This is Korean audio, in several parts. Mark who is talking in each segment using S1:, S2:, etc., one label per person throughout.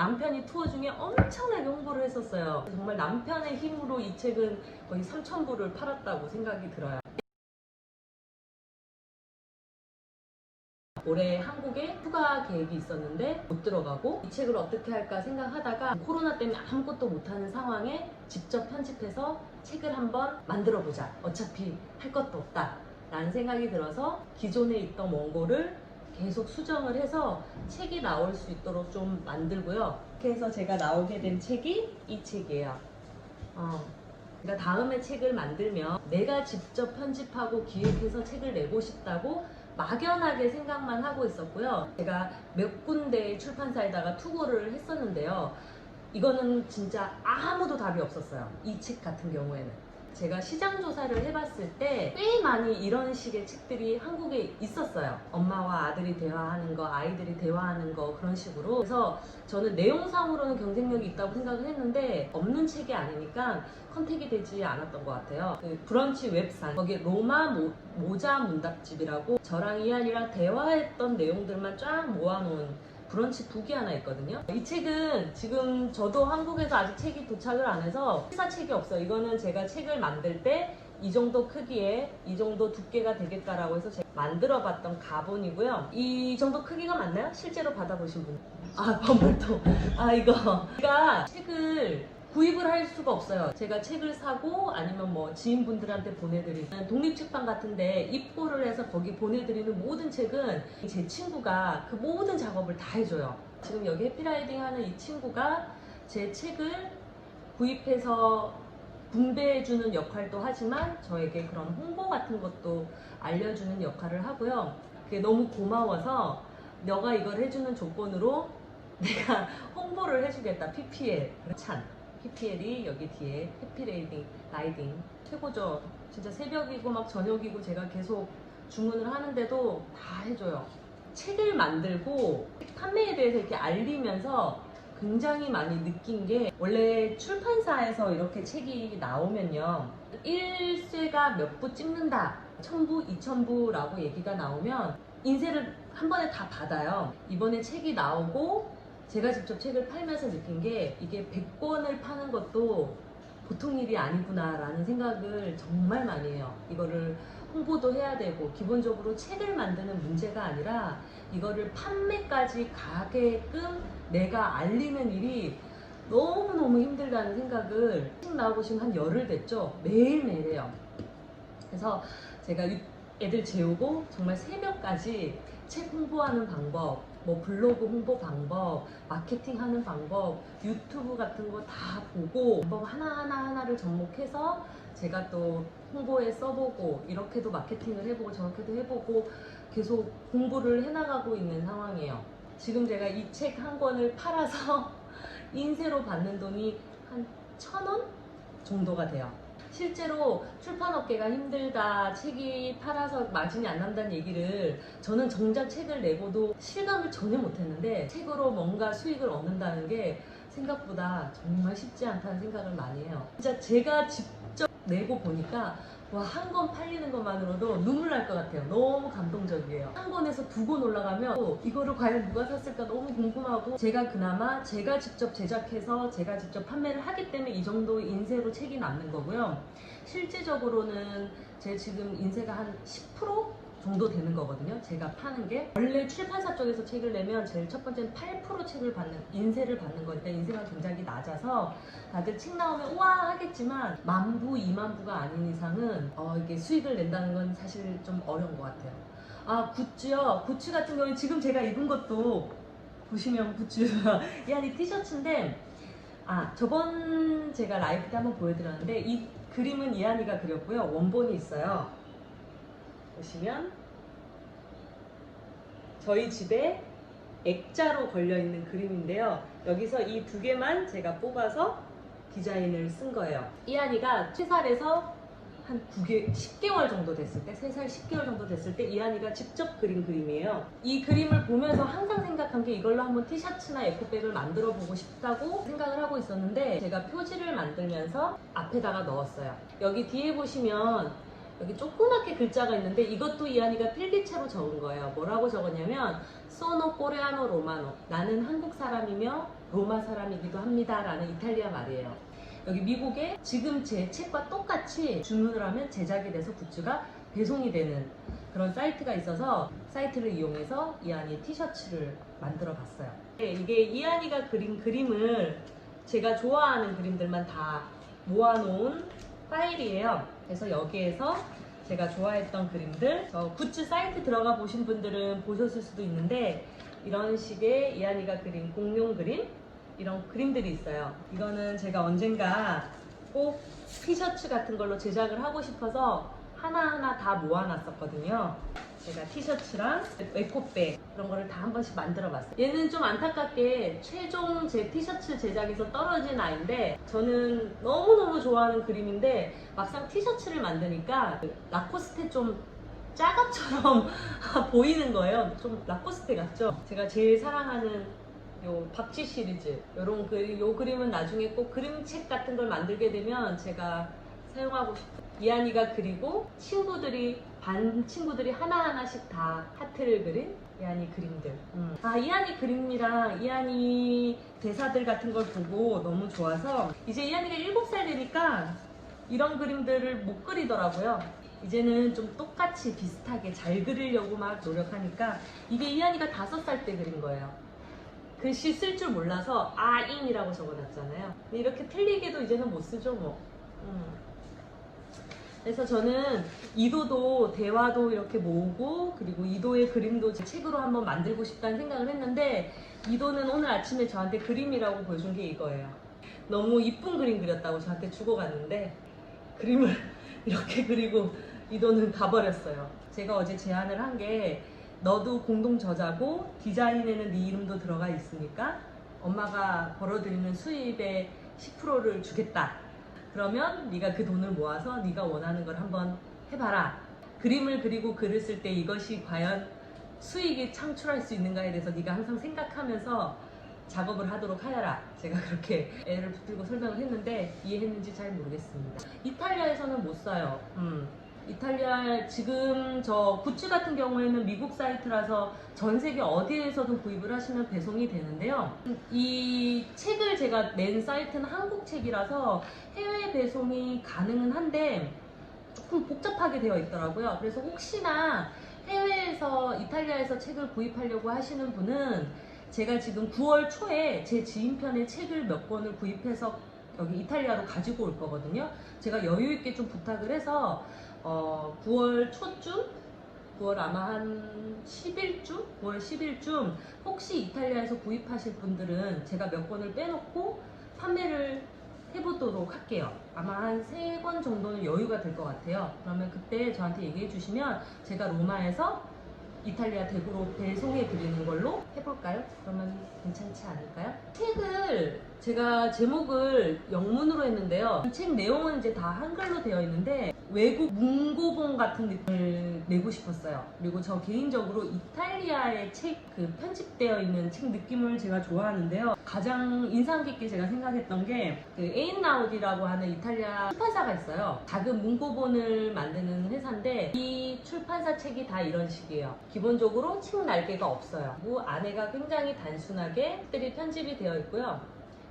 S1: 남편이 투어 중에 엄청나게 홍보를 했었어요. 정말 남편의 힘으로 이 책은 거의 3,000부를 팔았다고 생각이 들어요. 올해 한국에 휴가 계획이 있었는데 못 들어가고 이 책을 어떻게 할까 생각하다가 코로나 때문에 아무것도 못하는 상황에 직접 편집해서 책을 한번 만들어 보자. 어차피 할 것도 없다 라는 생각이 들어서 기존에 있던 원고를 계속 수정을 해서 책이 나올 수 있도록 좀 만들고요. 그래서 제가 나오게 된 책이 이 책이에요. 그러니까 다음에 책을 만들면 내가 직접 편집하고 기획해서 책을 내고 싶다고 막연하게 생각만 하고 있었고요. 제가 몇 군데 출판사에다가 투고를 했었는데요. 이거는 진짜 아무도 답이 없었어요. 이 책 같은 경우에는. 제가 시장 조사를 해봤을 때 꽤 많이 이런 식의 책들이 한국에 있었어요. 엄마와 아들이 대화하는 거, 아이들이 대화하는 거 그런 식으로. 그래서 저는 내용상으로는 경쟁력이 있다고 생각을 했는데 없는 책이 아니니까 컨택이 되지 않았던 것 같아요. 그 브런치 웹상 거기 로마 모자 문답집이라고 저랑 이한이랑 대화했던 내용들만 쫙 모아놓은 브런치 북이 하나 있거든요. 이 책은 지금 저도 한국에서 아직 책이 도착을 안 해서 시사 책이 없어요. 이거는 제가 책을 만들 때 이 정도 크기에 이 정도 두께가 되겠다라고 해서 제가 만들어 봤던 가본이고요. 이 정도 크기가 맞나요? 실제로 받아보신 분? 범벌통. 제가 책을 구입을 할 수가 없어요. 제가 책을 사고 아니면 뭐 지인분들한테 보내드리는 독립출판 같은데 입고를 해서 거기 보내드리는 모든 책은 제 친구가 그 모든 작업을 다 해줘요. 지금 여기 해피라이딩 하는 이 친구가 제 책을 구입해서 분배해주는 역할도 하지만 저에게 그런 홍보 같은 것도 알려주는 역할을 하고요. 그게 너무 고마워서 너가 이걸 해주는 조건으로 내가 홍보를 해주겠다. PPL. 찬. PPL이 여기 뒤에 해피라이딩 라이딩 최고죠. 진짜 새벽이고 막 저녁이고 제가 계속 주문을 하는데도 다 해줘요. 책을 만들고 판매에 대해서 이렇게 알리면서 굉장히 많이 느낀 게 원래 출판사에서 이렇게 책이 나오면요 1쇄가 몇 부 찍는다 1000부, 2000부라고 얘기가 나오면 인쇄를 한 번에 다 받아요. 이번에 책이 나오고 제가 직접 책을 팔면서 느낀 게 이게 100권을 파는 것도 보통 일이 아니구나 라는 생각을 정말 많이 해요. 이거를 홍보도 해야 되고 기본적으로 책을 만드는 문제가 아니라 이거를 판매까지 가게끔 내가 알리는 일이 너무너무 힘들다는 생각을 책 나오고 지금 한 열흘 됐죠. 매일매일 해요. 그래서 제가 애들 재우고 정말 새벽까지 책 홍보하는 방법, 뭐 블로그 홍보 방법, 마케팅 하는 방법, 유튜브 같은 거 다 보고 방법 하나를 접목해서 제가 또 홍보에 써보고 이렇게도 마케팅을 해보고 저렇게도 해보고 계속 공부를 해나가고 있는 상황이에요. 지금 제가 이 책 한 권을 팔아서 인쇄로 받는 돈이 한 1,000원 정도가 돼요. 실제로 출판업계가 힘들다, 책이 팔아서 마진이 안 난다는 얘기를 저는 정작 책을 내고도 실감을 전혀 못했는데 책으로 뭔가 수익을 얻는다는 게 생각보다 정말 쉽지 않다는 생각을 많이 해요. 진짜 제가 직접 내고 보니까 와, 한 권 팔리는 것만으로도 눈물 날 것 같아요. 너무 감동적이에요. 한 권에서 2권 올라가면 이거를 과연 누가 샀을까 너무 궁금하고 제가 그나마 제가 직접 제작해서 제가 직접 판매를 하기 때문에 이 정도 인쇄로 책이 남는 거고요. 실질적으로는 제 지금 인쇄가 한 10% 정도 되는 거거든요. 제가 파는 게 원래 출판사 쪽에서 책을 내면 제일 첫 번째는 8% 책을 받는 인쇄를 받는 거니까 인쇄가 굉장히 낮아서 다들 책 나오면 우와 하겠지만 10,000부, 20,000부가 아닌 이상은 이게 수익을 낸다는 건 사실 좀 어려운 것 같아요. 굿즈요. 굿즈 같은 경우는 지금 제가 입은 것도 보시면 굿즈 이 티셔츠인데 저번 제가 라이브 때 한번 보여드렸는데 이 그림은 이한이가 그렸고요. 원본이 있어요. 보시면 저희 집에 액자로 걸려있는 그림인데요. 여기서 이 2개만 제가 뽑아서 디자인을 쓴 거예요. 이한이가 3살에서 한 10개월 정도 됐을 때 3살 10개월 정도 됐을 때 이한이가 직접 그린 그림이에요. 이 그림을 보면서 항상 생각한 게 이걸로 한번 티셔츠나 에코백을 만들어 보고 싶다고 생각을 하고 있었는데 제가 표지를 만들면서 앞에다가 넣었어요. 여기 뒤에 보시면 여기 조그맣게 글자가 있는데 이것도 이한이가 필기체로 적은 거예요. 뭐라고 적었냐면 소노 코레아노 로마노, 나는 한국 사람이며 로마 사람이기도 합니다 라는 이탈리아 말이에요. 여기 미국에 지금 제 책과 똑같이 주문을 하면 제작이 돼서 굿즈가 배송이 되는 그런 사이트가 있어서 사이트를 이용해서 이한이 티셔츠를 만들어 봤어요. 이게 이한이가 그린 그림을 제가 좋아하는 그림들만 다 모아놓은 파일이에요. 그래서 여기에서 제가 좋아했던 그림들, 굿즈 사이트 들어가 보신 분들은 보셨을 수도 있는데 이런 식의 이한이가 그린 공룡 그림, 이런 그림들이 있어요. 이거는 제가 언젠가 꼭 티셔츠 같은 걸로 제작을 하고 싶어서 하나하나 다 모아놨었거든요. 제가 티셔츠랑 에코백 그런 거를 다 한 번씩 만들어 봤어요. 얘는 좀 안타깝게 최종 제 티셔츠 제작에서 떨어진 아이인데 저는 너무너무 좋아하는 그림인데 막상 티셔츠를 만드니까 라코스테 좀 짜갑처럼 보이는 거예요. 좀 라코스테 같죠? 제가 제일 사랑하는 요 박쥐 시리즈 요 그림은 나중에 꼭 그림책 같은 걸 만들게 되면 제가 사용하고 싶어요. 이한이가 그리고 반 친구들이 하나하나씩 다 하트를 그린 이한이 그림들. 이한이 그림이랑 이한이 대사들 같은 걸 보고 너무 좋아서 이제 이한이가 7살 되니까 이런 그림들을 못 그리더라고요. 이제는 좀 똑같이 비슷하게 잘 그리려고 막 노력하니까 이게 이한이가 5살 때 그린 거예요. 글씨 쓸 줄 몰라서 아인이라고 적어놨잖아요. 근데 이렇게 틀리게도 이제는 못 쓰죠 뭐. 그래서 저는 이도도 대화도 이렇게 모으고 그리고 이도의 그림도 제 책으로 한번 만들고 싶다는 생각을 했는데 이도는 오늘 아침에 저한테 그림이라고 보여준 게 이거예요. 너무 이쁜 그림 그렸다고 저한테 주고 갔는데 그림을 이렇게 그리고 이도는 가버렸어요. 제가 어제 제안을 한 게 너도 공동 저자고 디자인에는 네 이름도 들어가 있으니까 엄마가 벌어들이는 수입의 10%를 주겠다. 그러면 네가 그 돈을 모아서 네가 원하는 걸 한번 해봐라. 그림을 그리고 글을 쓸 때 이것이 과연 수익이 창출할 수 있는가에 대해서 네가 항상 생각하면서 작업을 하도록 하여라. 제가 그렇게 애를 붙들고 설명을 했는데 이해했는지 잘 모르겠습니다. 이탈리아에서는 못 사요. 이탈리아 지금 저 굿즈 같은 경우에는 미국 사이트라서 전 세계 어디에서든 구입을 하시면 배송이 되는데요. 이 책을 제가 낸 사이트는 한국 책이라서 해외 배송이 가능은 한데 조금 복잡하게 되어 있더라고요. 그래서 혹시나 해외에서 이탈리아에서 책을 구입하려고 하시는 분은 제가 지금 9월 초에 제 지인편의 책을 몇 권을 구입해서 여기 이탈리아로 가지고 올 거거든요. 제가 여유 있게 좀 부탁을 해서 9월 초쯤? 9월 아마 한 10일쯤? 9월 10일쯤 혹시 이탈리아에서 구입하실 분들은 제가 몇 권을 빼놓고 판매를 해보도록 할게요. 아마 한 3권 정도는 여유가 될 것 같아요. 그러면 그때 저한테 얘기해 주시면 제가 로마에서 이탈리아 대구로 배송해 드리는 걸로 해볼까요? 그러면 괜찮지 않을까요? 책을 제가 제목을 영문으로 했는데요. 책 내용은 이제 다 한글로 되어 있는데 외국 문고본 같은 느낌을 내고 싶었어요. 그리고 저 개인적으로 이탈리아의 책 그 편집되어 있는 책 느낌을 제가 좋아하는데요. 가장 인상 깊게 제가 생각했던 게 그 에인나우디라고 하는 이탈리아 출판사가 있어요. 작은 문고본을 만드는 회사인데 이 출판사 책이 다 이런 식이에요. 기본적으로 책 날개가 없어요. 그리고 안에가 굉장히 단순하게 들이 편집이 되어 있고요.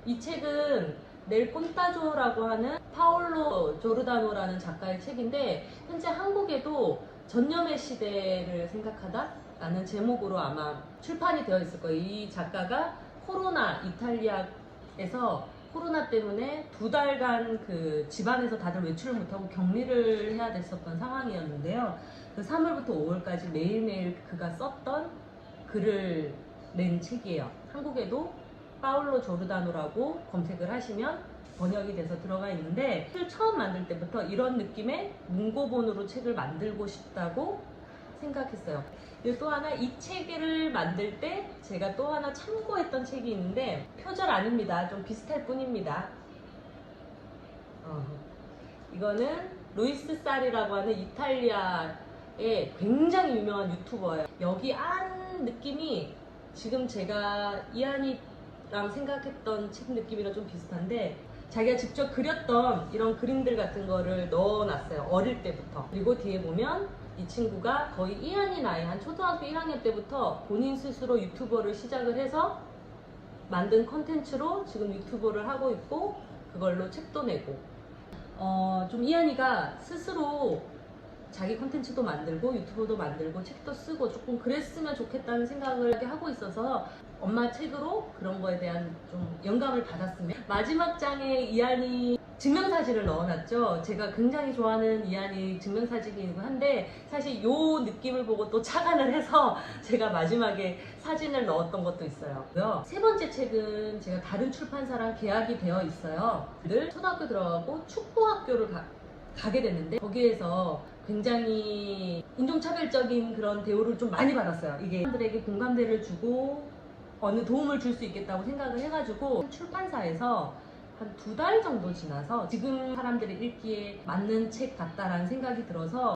S1: 이 책은 넬 콘타조라고 하는 파올로 조르다노라는 작가의 책인데 현재 한국에도 전염의 시대를 생각하다 라는 제목으로 아마 출판이 되어 있을 거예요. 이 작가가 이탈리아에서 코로나 때문에 2달간 그 집안에서 다들 외출을 못하고 격리를 해야 됐었던 상황이었는데요. 그 3월부터 5월까지 매일매일 그가 썼던 글을 낸 책이에요. 한국에도 파울로 조르다노라고 검색을 하시면 번역이 돼서 들어가 있는데 책을 처음 만들 때부터 이런 느낌의 문고본으로 책을 만들고 싶다고 생각했어요. 그리고 또 하나 이 책을 만들 때 제가 또 하나 참고했던 책이 있는데 표절 아닙니다. 좀 비슷할 뿐입니다. 이거는 루이스 쌀이라고 하는 이탈리아의 굉장히 유명한 유튜버예요. 여기 안 느낌이 지금 제가 이한이랑 생각했던 책 느낌이랑 좀 비슷한데 자기가 직접 그렸던 이런 그림들 같은 거를 넣어놨어요. 어릴 때부터. 그리고 뒤에 보면 이 친구가 거의 이한이 나이 한 초등학교 1학년 때부터 본인 스스로 유튜버를 시작을 해서 만든 컨텐츠로 지금 유튜버를 하고 있고 그걸로 책도 내고 좀 이한이가 스스로 자기 컨텐츠도 만들고 유튜브도 만들고 책도 쓰고 조금 그랬으면 좋겠다는 생각을 하고 있어서 엄마 책으로 그런 거에 대한 좀 영감을 받았으면. 마지막 장에 이한이 증명사진을 넣어놨죠. 제가 굉장히 좋아하는 이한이 증명사진이고 한데 사실 요 느낌을 보고 또 착안을 해서 제가 마지막에 사진을 넣었던 것도 있어요. 세 번째 책은 제가 다른 출판사랑 계약이 되어 있어요. 늘 초등학교 들어가고 축구학교를 가게 됐는데 거기에서 굉장히 인종차별적인 그런 대우를 좀 많이 받았어요. 이게 사람들에게 공감대를 주고 어느 도움을 줄 수 있겠다고 생각을 해가지고 출판사에서 한 2달 정도 지나서 지금 사람들이 읽기에 맞는 책 같다라는 생각이 들어서